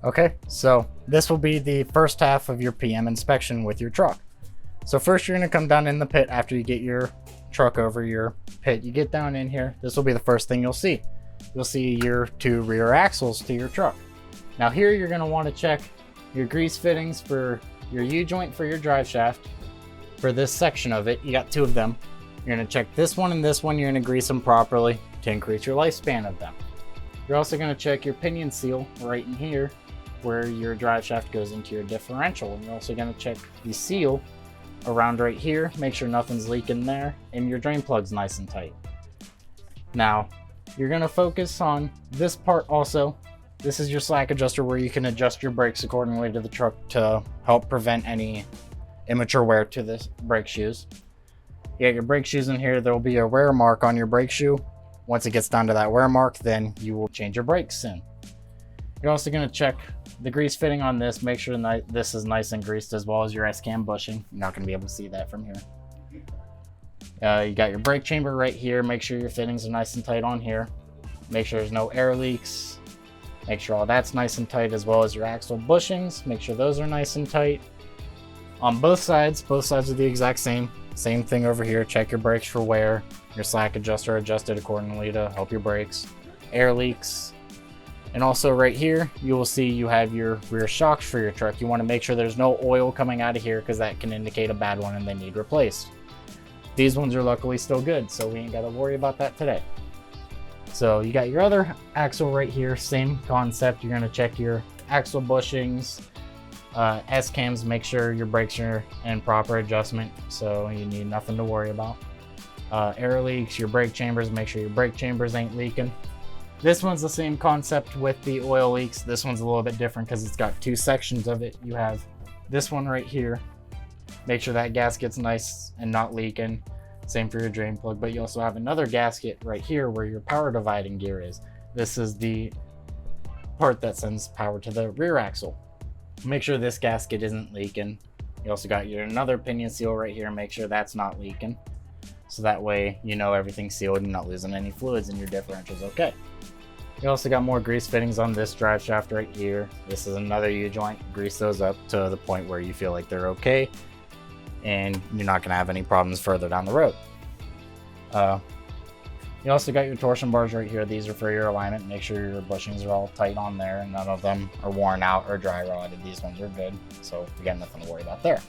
Okay, so this will be the first half of your PM inspection with your truck. So first you're going to come down in the pit after you get your truck over your pit. You get down in here, this will be the first thing you'll see. You'll see your 2 rear axles to your truck. Now here you're going to want to check your grease fittings for your U-joint for your drive shaft. For this section of it, you got 2 of them. You're going to check this one and this one. You're going to grease them properly to increase your lifespan of them. You're also going to check your pinion seal right in here where your drive shaft goes into your differential. And you're also going to check the seal around right here, make sure nothing's leaking there, and your drain plug's nice and tight. Now, you're going to focus on this part also. This is your slack adjuster where you can adjust your brakes accordingly to the truck to help prevent any immature wear to the brake shoes. You got your brake shoes in here. There will be a wear mark on your brake shoe. Once it gets down to that wear mark, then you will change your brakes in. You're also going to check the grease fitting on this, make sure this is nice and greased, as well as your S-cam bushing. You're not going to be able to see that from here. You got your brake chamber right here. Make sure your fittings are nice and tight on here. Make sure there's no air leaks. Make sure all that's nice and tight, as well as your axle bushings. Make sure those are nice and tight. On both sides are the exact same thing over here. Check your brakes for wear. Your slack adjuster adjusted accordingly to help your brakes. Air leaks. And also right here, you will see you have your rear shocks for your truck. You want to make sure there's no oil coming out of here because that can indicate a bad one and they need replaced. These ones are luckily still good, so we ain't got to worry about that today. So you got your other axle right here, same concept. You're going to check your axle bushings, S-cams, make sure your brakes are in proper adjustment, so you need nothing to worry about. Air leaks, your brake chambers, make sure your brake chambers ain't leaking. This one's the same concept with the oil leaks. This one's a little bit different because it's got 2 sections of it. You have this one right here. Make sure that gasket's nice and not leaking. Same for your drain plug, but you also have another gasket right here where your power dividing gear is. This is the part that sends power to the rear axle. Make sure this gasket isn't leaking. You also got your another pinion seal right here. Make sure that's not leaking. So that way you know everything's sealed and you're not losing any fluids and your differential's okay. You also got more grease fittings on this drive shaft right here. This is another U-joint. Grease those up to the point where you feel like they're okay and you're not going to have any problems further down the road. You also got your torsion bars right here. These are for your alignment. Make sure your bushings are all tight on there and none of them are worn out or dry rotted. These ones are good, so you got nothing to worry about there.